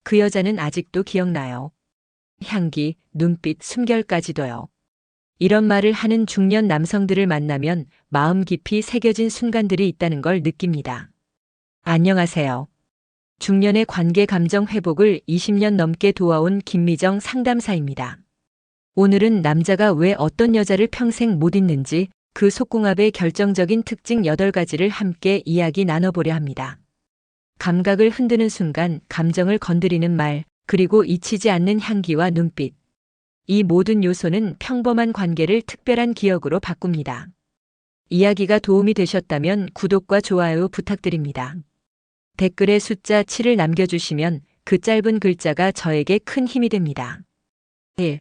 그 여자는 아직도 기억나요. 향기, 눈빛, 숨결까지도요. 이런 말을 하는 중년 남성들을 만나면 마음 깊이 새겨진 순간들이 있다는 걸 느낍니다. 안녕하세요. 중년의 관계 감정 회복을 20년 넘게 도와온 김미정 상담사입니다. 오늘은 남자가 왜 어떤 여자를 평생 못 잊는지 그 속궁합의 결정적인 특징 8가지를 함께 이야기 나눠보려 합니다. 감각을 흔드는 순간, 감정을 건드리는 말, 그리고 잊히지 않는 향기와 눈빛. 이 모든 요소는 평범한 관계를 특별한 기억으로 바꿉니다. 이야기가 도움이 되셨다면 구독과 좋아요 부탁드립니다. 댓글에 숫자 7을 남겨주시면 그 짧은 글자가 저에게 큰 힘이 됩니다. 1.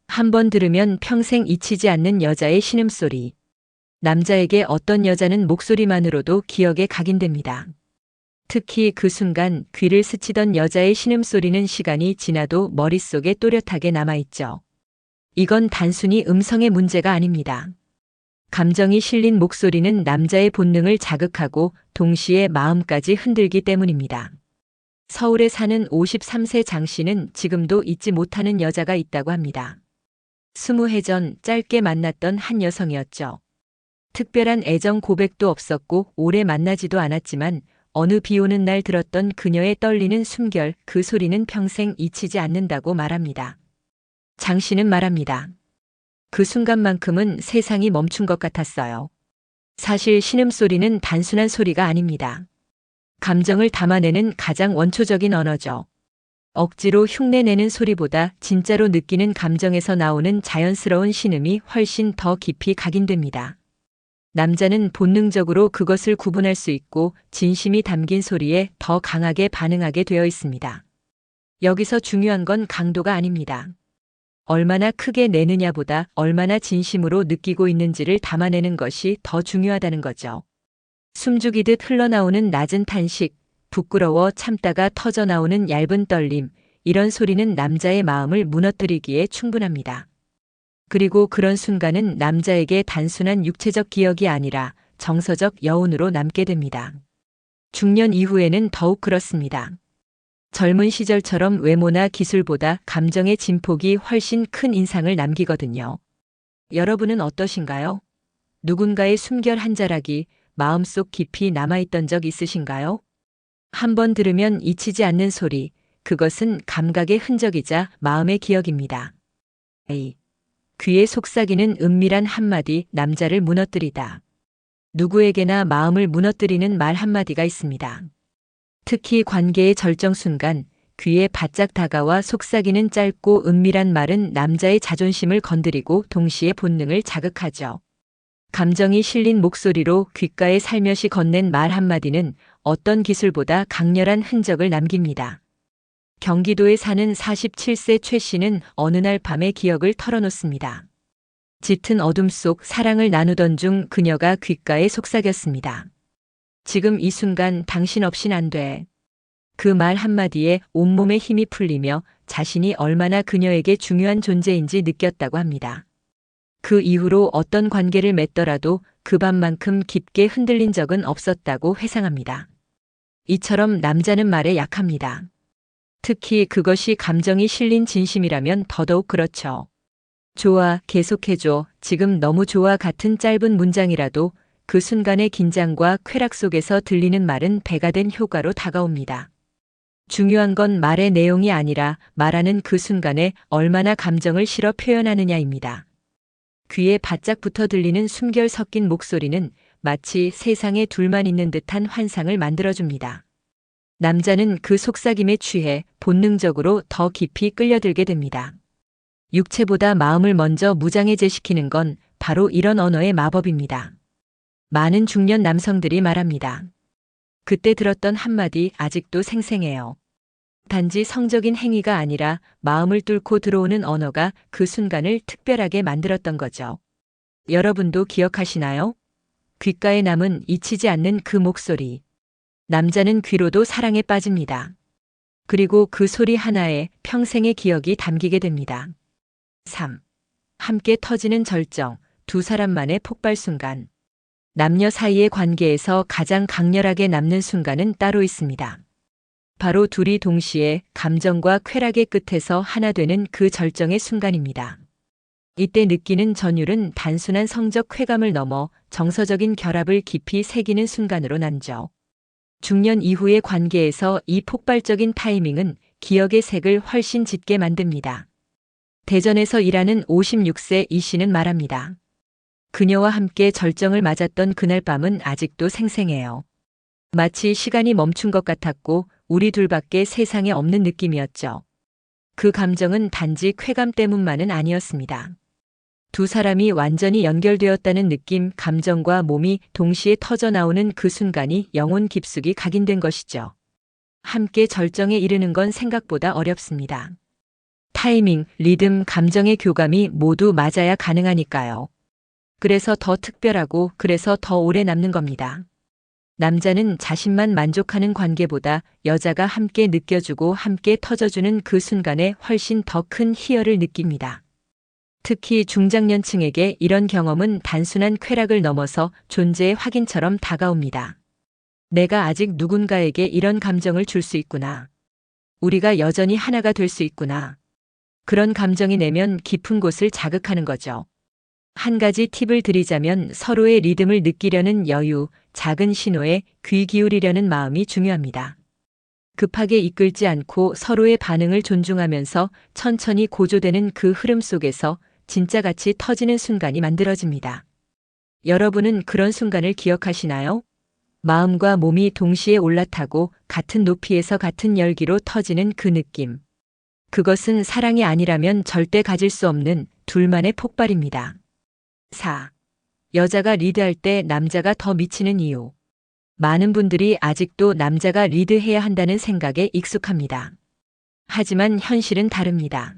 한 번 들으면 평생 잊히지 않는 여자의 신음소리. 남자에게 어떤 여자는 목소리만으로도 기억에 각인됩니다. 특히 그 순간 귀를 스치던 여자의 신음소리는 시간이 지나도 머릿속에 또렷하게 남아있죠. 이건 단순히 음성의 문제가 아닙니다. 감정이 실린 목소리는 남자의 본능을 자극하고 동시에 마음까지 흔들기 때문입니다. 서울에 사는 53세 장 씨는 지금도 잊지 못하는 여자가 있다고 합니다. 20해 전 짧게 만났던 한 여성이었죠. 특별한 애정 고백도 없었고 오래 만나지도 않았지만 어느 비 오는 날 들었던 그녀의 떨리는 숨결, 그 소리는 평생 잊히지 않는다고 말합니다. 장 씨는 말합니다. 그 순간만큼은 세상이 멈춘 것 같았어요. 사실 신음소리는 단순한 소리가 아닙니다. 감정을 담아내는 가장 원초적인 언어죠. 억지로 흉내내는 소리보다 진짜로 느끼는 감정에서 나오는 자연스러운 신음이 훨씬 더 깊이 각인됩니다. 남자는 본능적으로 그것을 구분할 수 있고 진심이 담긴 소리에 더 강하게 반응하게 되어 있습니다. 여기서 중요한 건 강도가 아닙니다. 얼마나 크게 내느냐보다 얼마나 진심으로 느끼고 있는지를 담아내는 것이 더 중요하다는 거죠. 숨죽이듯 흘러나오는 낮은 탄식, 부끄러워 참다가 터져나오는 얇은 떨림, 이런 소리는 남자의 마음을 무너뜨리기에 충분합니다. 그리고 그런 순간은 남자에게 단순한 육체적 기억이 아니라 정서적 여운으로 남게 됩니다. 중년 이후에는 더욱 그렇습니다. 젊은 시절처럼 외모나 기술보다 감정의 진폭이 훨씬 큰 인상을 남기거든요. 여러분은 어떠신가요? 누군가의 숨결 한 자락이 마음속 깊이 남아있던 적 있으신가요? 한 번 들으면 잊히지 않는 소리, 그것은 감각의 흔적이자 마음의 기억입니다. A. 귀에 속삭이는 은밀한 한마디, 남자를 무너뜨리다. 누구에게나 마음을 무너뜨리는 말 한마디가 있습니다. 특히 관계의 절정 순간, 귀에 바짝 다가와 속삭이는 짧고 은밀한 말은 남자의 자존심을 건드리고 동시에 본능을 자극하죠. 감정이 실린 목소리로 귓가에 살며시 건넨 말 한마디는 어떤 기술보다 강렬한 흔적을 남깁니다. 경기도에 사는 47세 최 씨는 어느 날 밤에 기억을 털어놓습니다. 짙은 어둠 속 사랑을 나누던 중 그녀가 귓가에 속삭였습니다. 지금 이 순간 당신 없인 안 돼. 그 말 한마디에 온몸에 힘이 풀리며 자신이 얼마나 그녀에게 중요한 존재인지 느꼈다고 합니다. 그 이후로 어떤 관계를 맺더라도 그 밤만큼 깊게 흔들린 적은 없었다고 회상합니다. 이처럼 남자는 말에 약합니다. 특히 그것이 감정이 실린 진심이라면 더더욱 그렇죠. 좋아, 계속해줘, 지금 너무 좋아 같은 짧은 문장이라도 그 순간의 긴장과 쾌락 속에서 들리는 말은 배가 된 효과로 다가옵니다. 중요한 건 말의 내용이 아니라 말하는 그 순간에 얼마나 감정을 실어 표현하느냐입니다. 귀에 바짝 붙어 들리는 숨결 섞인 목소리는 마치 세상에 둘만 있는 듯한 환상을 만들어줍니다. 남자는 그 속삭임에 취해 본능적으로 더 깊이 끌려들게 됩니다. 육체보다 마음을 먼저 무장해제시키는 건 바로 이런 언어의 마법입니다. 많은 중년 남성들이 말합니다. 그때 들었던 한마디 아직도 생생해요. 단지 성적인 행위가 아니라 마음을 뚫고 들어오는 언어가 그 순간을 특별하게 만들었던 거죠. 여러분도 기억하시나요? 귓가에 남은 잊히지 않는 그 목소리. 남자는 귀로도 사랑에 빠집니다. 그리고 그 소리 하나에 평생의 기억이 담기게 됩니다. 3. 함께 터지는 절정, 두 사람만의 폭발 순간. 남녀 사이의 관계에서 가장 강렬하게 남는 순간은 따로 있습니다. 바로 둘이 동시에 감정과 쾌락의 끝에서 하나 되는 그 절정의 순간입니다. 이때 느끼는 전율은 단순한 성적 쾌감을 넘어 정서적인 결합을 깊이 새기는 순간으로 남죠. 중년 이후의 관계에서 이 폭발적인 타이밍은 기억의 색을 훨씬 짙게 만듭니다. 대전에서 일하는 56세 이 씨는 말합니다. 그녀와 함께 절정을 맞았던 그날 밤은 아직도 생생해요. 마치 시간이 멈춘 것 같았고 우리 둘밖에 세상에 없는 느낌이었죠. 그 감정은 단지 쾌감 때문만은 아니었습니다. 두 사람이 완전히 연결되었다는 느낌, 감정과 몸이 동시에 터져 나오는 그 순간이 영혼 깊숙이 각인된 것이죠. 함께 절정에 이르는 건 생각보다 어렵습니다. 타이밍, 리듬, 감정의 교감이 모두 맞아야 가능하니까요. 그래서 더 특별하고 그래서 더 오래 남는 겁니다. 남자는 자신만 만족하는 관계보다 여자가 함께 느껴주고 함께 터져주는 그 순간에 훨씬 더 큰 희열을 느낍니다. 특히 중장년층에게 이런 경험은 단순한 쾌락을 넘어서 존재의 확인처럼 다가옵니다. 내가 아직 누군가에게 이런 감정을 줄 수 있구나. 우리가 여전히 하나가 될 수 있구나. 그런 감정이 내면 깊은 곳을 자극하는 거죠. 한 가지 팁을 드리자면 서로의 리듬을 느끼려는 여유, 작은 신호에 귀 기울이려는 마음이 중요합니다. 급하게 이끌지 않고 서로의 반응을 존중하면서 천천히 고조되는 그 흐름 속에서 진짜 같이 터지는 순간이 만들어집니다. 여러분은 그런 순간을 기억하시나요? 마음과 몸이 동시에 올라타고 같은 높이에서 같은 열기로 터지는 그 느낌. 그것은 사랑이 아니라면 절대 가질 수 없는 둘만의 폭발입니다. 4. 여자가 리드할 때 남자가 더 미치는 이유. 많은 분들이 아직도 남자가 리드해야 한다는 생각에 익숙합니다. 하지만 현실은 다릅니다.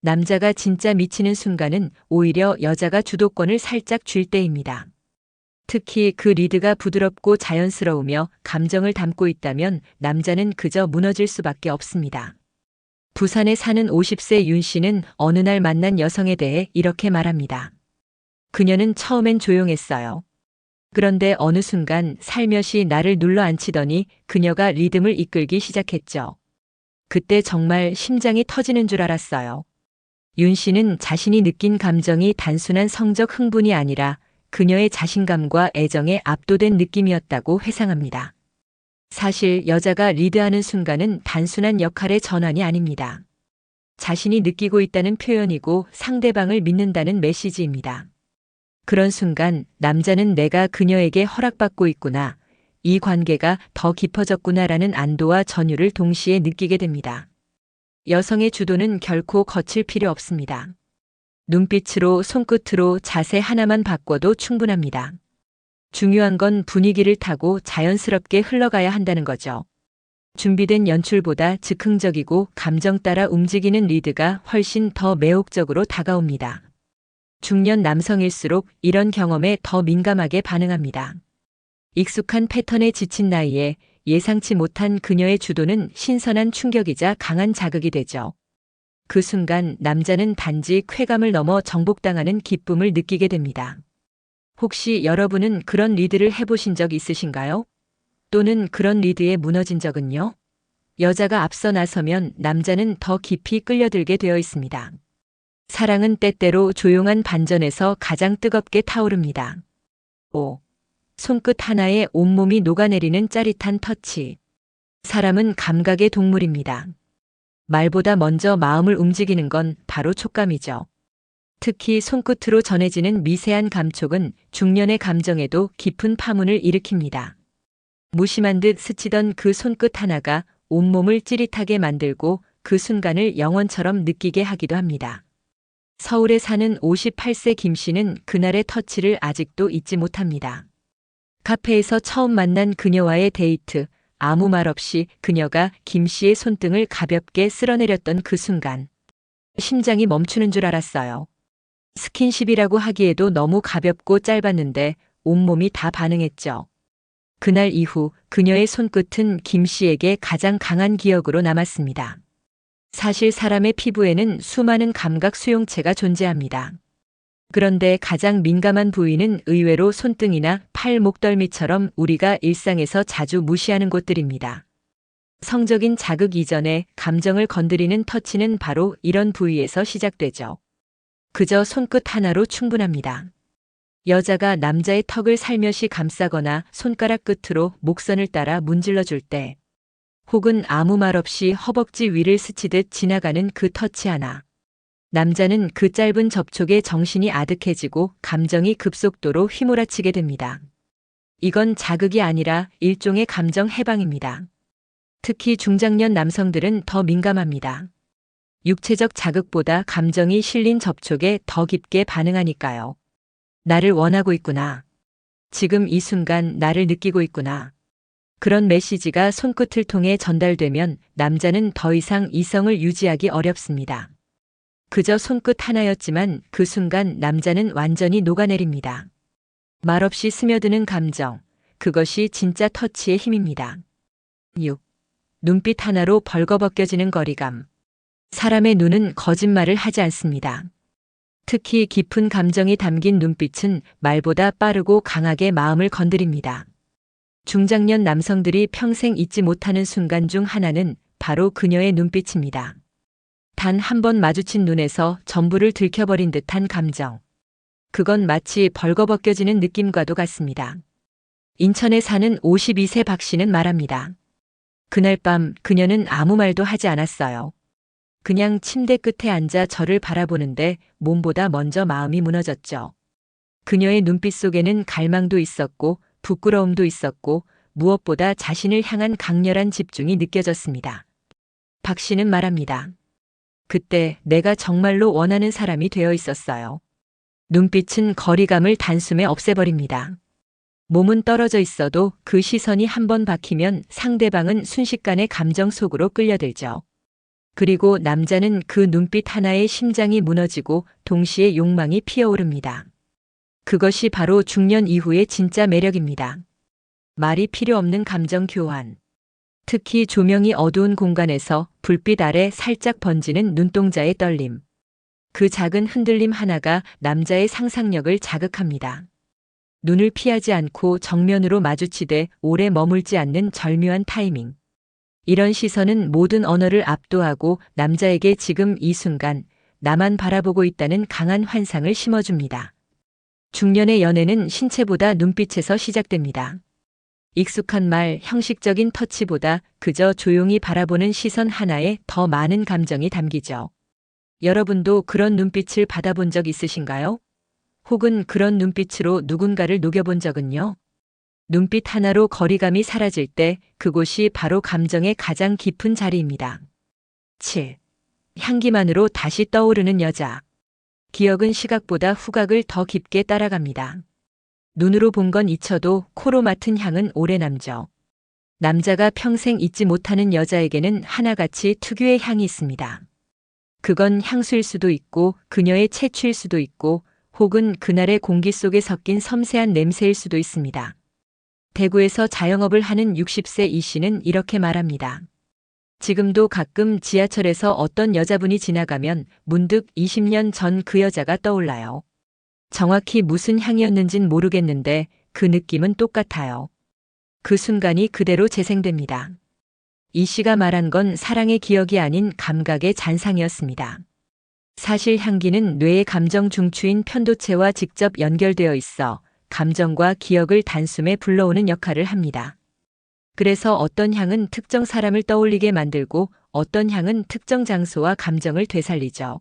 남자가 진짜 미치는 순간은 오히려 여자가 주도권을 살짝 쥘 때입니다. 특히 그 리드가 부드럽고 자연스러우며 감정을 담고 있다면 남자는 그저 무너질 수밖에 없습니다. 부산에 사는 50세 윤 씨는 어느 날 만난 여성에 대해 이렇게 말합니다. 그녀는 처음엔 조용했어요. 그런데 어느 순간 살며시 나를 눌러 앉히더니 그녀가 리듬을 이끌기 시작했죠. 그때 정말 심장이 터지는 줄 알았어요. 윤 씨는 자신이 느낀 감정이 단순한 성적 흥분이 아니라 그녀의 자신감과 애정에 압도된 느낌이었다고 회상합니다. 사실 여자가 리드하는 순간은 단순한 역할의 전환이 아닙니다. 자신이 느끼고 있다는 표현이고 상대방을 믿는다는 메시지입니다. 그런 순간 남자는 내가 그녀에게 허락받고 있구나, 이 관계가 더 깊어졌구나라는 안도와 전율을 동시에 느끼게 됩니다. 여성의 주도는 결코 거칠 필요 없습니다. 눈빛으로 손끝으로 자세 하나만 바꿔도 충분합니다. 중요한 건 분위기를 타고 자연스럽게 흘러가야 한다는 거죠. 준비된 연출보다 즉흥적이고 감정 따라 움직이는 리드가 훨씬 더 매혹적으로 다가옵니다. 중년 남성일수록 이런 경험에 더 민감하게 반응합니다. 익숙한 패턴에 지친 나이에 예상치 못한 그녀의 주도는 신선한 충격이자 강한 자극이 되죠. 그 순간 남자는 단지 쾌감을 넘어 정복당하는 기쁨을 느끼게 됩니다. 혹시 여러분은 그런 리드를 해보신 적 있으신가요? 또는 그런 리드에 무너진 적은요? 여자가 앞서 나서면 남자는 더 깊이 끌려들게 되어 있습니다. 사랑은 때때로 조용한 반전에서 가장 뜨겁게 타오릅니다. 5. 손끝 하나에 온몸이 녹아내리는 짜릿한 터치. 사람은 감각의 동물입니다. 말보다 먼저 마음을 움직이는 건 바로 촉감이죠. 특히 손끝으로 전해지는 미세한 감촉은 중년의 감정에도 깊은 파문을 일으킵니다. 무심한 듯 스치던 그 손끝 하나가 온몸을 찌릿하게 만들고 그 순간을 영원처럼 느끼게 하기도 합니다. 서울에 사는 58세 김 씨는 그날의 터치를 아직도 잊지 못합니다. 카페에서 처음 만난 그녀와의 데이트, 아무 말 없이 그녀가 김 씨의 손등을 가볍게 쓸어내렸던 그 순간. 심장이 멈추는 줄 알았어요. 스킨십이라고 하기에도 너무 가볍고 짧았는데 온몸이 다 반응했죠. 그날 이후 그녀의 손끝은 김 씨에게 가장 강한 기억으로 남았습니다. 사실 사람의 피부에는 수많은 감각 수용체가 존재합니다. 그런데 가장 민감한 부위는 의외로 손등이나 팔, 목덜미처럼 우리가 일상에서 자주 무시하는 곳들입니다. 성적인 자극 이전에 감정을 건드리는 터치는 바로 이런 부위에서 시작되죠. 그저 손끝 하나로 충분합니다. 여자가 남자의 턱을 살며시 감싸거나 손가락 끝으로 목선을 따라 문질러 줄 때, 혹은 아무 말 없이 허벅지 위를 스치듯 지나가는 그 터치 하나. 남자는 그 짧은 접촉에 정신이 아득해지고 감정이 급속도로 휘몰아치게 됩니다. 이건 자극이 아니라 일종의 감정 해방입니다. 특히 중장년 남성들은 더 민감합니다. 육체적 자극보다 감정이 실린 접촉에 더 깊게 반응하니까요. 나를 원하고 있구나. 지금 이 순간 나를 느끼고 있구나. 그런 메시지가 손끝을 통해 전달되면 남자는 더 이상 이성을 유지하기 어렵습니다. 그저 손끝 하나였지만 그 순간 남자는 완전히 녹아내립니다. 말없이 스며드는 감정, 그것이 진짜 터치의 힘입니다. 6. 눈빛 하나로 벌거벗겨지는 거리감. 사람의 눈은 거짓말을 하지 않습니다. 특히 깊은 감정이 담긴 눈빛은 말보다 빠르고 강하게 마음을 건드립니다. 중장년 남성들이 평생 잊지 못하는 순간 중 하나는 바로 그녀의 눈빛입니다. 단 한 번 마주친 눈에서 전부를 들켜버린 듯한 감정. 그건 마치 벌거벗겨지는 느낌과도 같습니다. 인천에 사는 52세 박 씨는 말합니다. 그날 밤 그녀는 아무 말도 하지 않았어요. 그냥 침대 끝에 앉아 저를 바라보는데 몸보다 먼저 마음이 무너졌죠. 그녀의 눈빛 속에는 갈망도 있었고 부끄러움도 있었고 무엇보다 자신을 향한 강렬한 집중이 느껴졌습니다. 박 씨는 말합니다. 그때 내가 정말로 원하는 사람이 되어 있었어요. 눈빛은 거리감을 단숨에 없애버립니다. 몸은 떨어져 있어도 그 시선이 한번 박히면 상대방은 순식간에 감정 속으로 끌려들죠. 그리고 남자는 그 눈빛 하나에 심장이 무너지고 동시에 욕망이 피어오릅니다. 그것이 바로 중년 이후의 진짜 매력입니다. 말이 필요 없는 감정 교환. 특히 조명이 어두운 공간에서 불빛 아래 살짝 번지는 눈동자의 떨림. 그 작은 흔들림 하나가 남자의 상상력을 자극합니다. 눈을 피하지 않고 정면으로 마주치되 오래 머물지 않는 절묘한 타이밍. 이런 시선은 모든 언어를 압도하고 남자에게 지금 이 순간 나만 바라보고 있다는 강한 환상을 심어줍니다. 중년의 연애는 신체보다 눈빛에서 시작됩니다. 익숙한 말, 형식적인 터치보다 그저 조용히 바라보는 시선 하나에 더 많은 감정이 담기죠. 여러분도 그런 눈빛을 받아본 적 있으신가요? 혹은 그런 눈빛으로 누군가를 녹여본 적은요? 눈빛 하나로 거리감이 사라질 때 그곳이 바로 감정의 가장 깊은 자리입니다. 7. 향기만으로 다시 떠오르는 여자. 기억은 시각보다 후각을 더 깊게 따라갑니다. 눈으로 본 건 잊혀도 코로 맡은 향은 오래 남죠. 남자가 평생 잊지 못하는 여자에게는 하나같이 특유의 향이 있습니다. 그건 향수일 수도 있고 그녀의 채취일 수도 있고 혹은 그날의 공기 속에 섞인 섬세한 냄새일 수도 있습니다. 대구에서 자영업을 하는 60세 이 씨는 이렇게 말합니다. 지금도 가끔 지하철에서 어떤 여자분이 지나가면 문득 20년 전 그 여자가 떠올라요. 정확히 무슨 향이었는진 모르겠는데 그 느낌은 똑같아요. 그 순간이 그대로 재생됩니다. 이 씨가 말한 건 사랑의 기억이 아닌 감각의 잔상이었습니다. 사실 향기는 뇌의 감정 중추인 편도체와 직접 연결되어 있어 감정과 기억을 단숨에 불러오는 역할을 합니다. 그래서 어떤 향은 특정 사람을 떠올리게 만들고 어떤 향은 특정 장소와 감정을 되살리죠.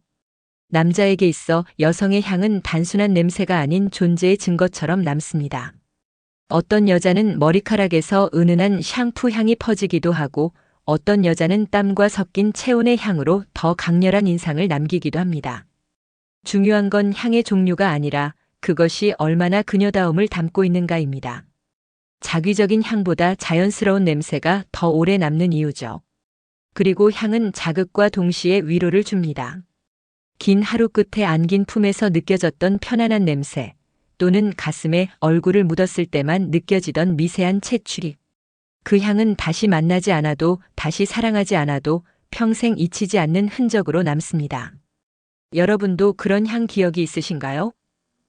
남자에게 있어 여성의 향은 단순한 냄새가 아닌 존재의 증거처럼 남습니다. 어떤 여자는 머리카락에서 은은한 샴푸 향이 퍼지기도 하고 어떤 여자는 땀과 섞인 체온의 향으로 더 강렬한 인상을 남기기도 합니다. 중요한 건 향의 종류가 아니라 그것이 얼마나 그녀다움을 담고 있는가입니다. 자기적인 향보다 자연스러운 냄새가 더 오래 남는 이유죠. 그리고 향은 자극과 동시에 위로를 줍니다. 긴 하루 끝에 안긴 품에서 느껴졌던 편안한 냄새, 또는 가슴에 얼굴을 묻었을 때만 느껴지던 미세한 채취. 그 향은 다시 만나지 않아도, 다시 사랑하지 않아도 평생 잊히지 않는 흔적으로 남습니다. 여러분도 그런 향 기억이 있으신가요?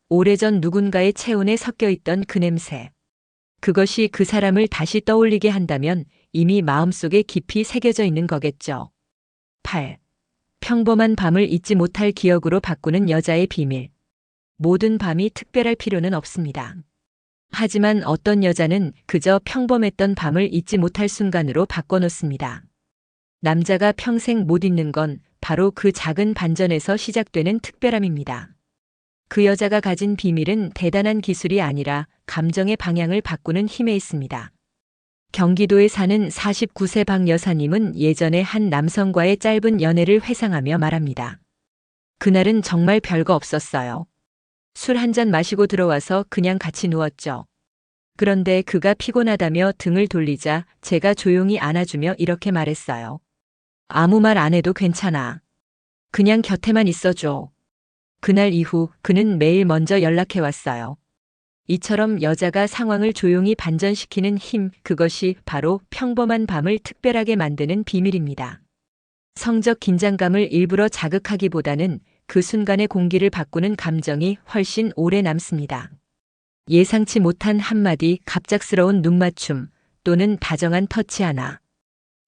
오래전 누군가의 체온에 섞여 있던 그 냄새. 그것이 그 사람을 다시 떠올리게 한다면 이미 마음속에 깊이 새겨져 있는 거겠죠. 8. 평범한 밤을 잊지 못할 기억으로 바꾸는 여자의 비밀. 모든 밤이 특별할 필요는 없습니다. 하지만 어떤 여자는 그저 평범했던 밤을 잊지 못할 순간으로 바꿔놓습니다. 남자가 평생 못 잊는 건 바로 그 작은 반전에서 시작되는 특별함입니다. 그 여자가 가진 비밀은 대단한 기술이 아니라 감정의 방향을 바꾸는 힘에 있습니다. 경기도에 사는 49세 박 여사님은 예전에 한 남성과의 짧은 연애를 회상하며 말합니다. 그날은 정말 별거 없었어요. 술 한 잔 마시고 들어와서 그냥 같이 누웠죠. 그런데 그가 피곤하다며 등을 돌리자 제가 조용히 안아주며 이렇게 말했어요. 아무 말 안 해도 괜찮아. 그냥 곁에만 있어줘. 그날 이후 그는 매일 먼저 연락해 왔어요. 이처럼 여자가 상황을 조용히 반전시키는 힘, 그것이 바로 평범한 밤을 특별하게 만드는 비밀입니다. 성적 긴장감을 일부러 자극하기보다는 그 순간의 공기를 바꾸는 감정이 훨씬 오래 남습니다. 예상치 못한 한마디, 갑작스러운 눈맞춤, 또는 다정한 터치 하나.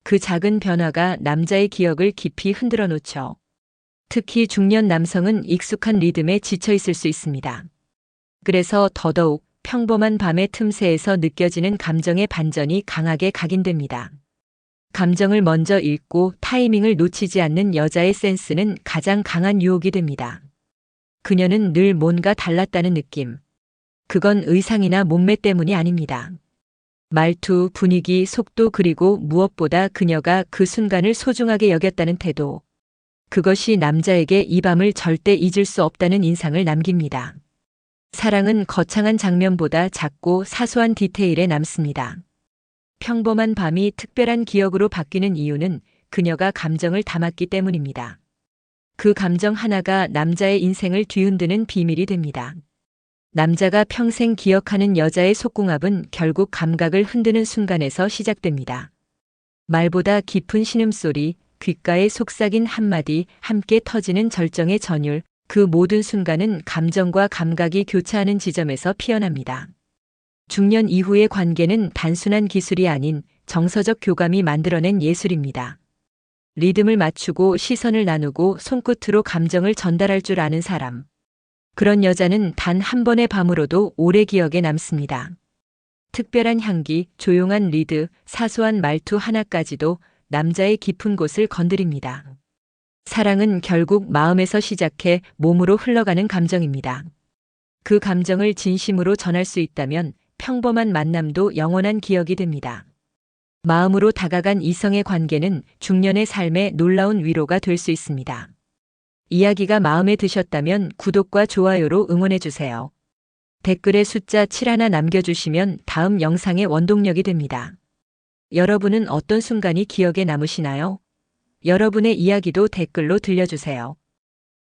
그 작은 변화가 남자의 기억을 깊이 흔들어 놓죠. 특히 중년 남성은 익숙한 리듬에 지쳐 있을 수 있습니다. 그래서 더더욱 평범한 밤의 틈새에서 느껴지는 감정의 반전이 강하게 각인됩니다. 감정을 먼저 읽고 타이밍을 놓치지 않는 여자의 센스는 가장 강한 유혹이 됩니다. 그녀는 늘 뭔가 달랐다는 느낌. 그건 의상이나 몸매 때문이 아닙니다. 말투, 분위기, 속도, 그리고 무엇보다 그녀가 그 순간을 소중하게 여겼다는 태도. 그것이 남자에게 이 밤을 절대 잊을 수 없다는 인상을 남깁니다. 사랑은 거창한 장면보다 작고 사소한 디테일에 남습니다. 평범한 밤이 특별한 기억으로 바뀌는 이유는 그녀가 감정을 담았기 때문입니다. 그 감정 하나가 남자의 인생을 뒤흔드는 비밀이 됩니다. 남자가 평생 기억하는 여자의 속궁합은 결국 감각을 흔드는 순간에서 시작됩니다. 말보다 깊은 신음소리, 귓가에 속삭인 한마디, 함께 터지는 절정의 전율, 그 모든 순간은 감정과 감각이 교차하는 지점에서 피어납니다. 중년 이후의 관계는 단순한 기술이 아닌 정서적 교감이 만들어낸 예술입니다. 리듬을 맞추고 시선을 나누고 손끝으로 감정을 전달할 줄 아는 사람. 그런 여자는 단 한 번의 밤으로도 오래 기억에 남습니다. 특별한 향기, 조용한 리드, 사소한 말투 하나까지도 남자의 깊은 곳을 건드립니다. 사랑은 결국 마음에서 시작해 몸으로 흘러가는 감정입니다. 그 감정을 진심으로 전할 수 있다면 평범한 만남도 영원한 기억이 됩니다. 마음으로 다가간 이성의 관계는 중년의 삶에 놀라운 위로가 될 수 있습니다. 이야기가 마음에 드셨다면 구독과 좋아요로 응원해주세요. 댓글에 숫자 7 하나 남겨주시면 다음 영상의 원동력이 됩니다. 여러분은 어떤 순간이 기억에 남으시나요? 여러분의 이야기도 댓글로 들려주세요.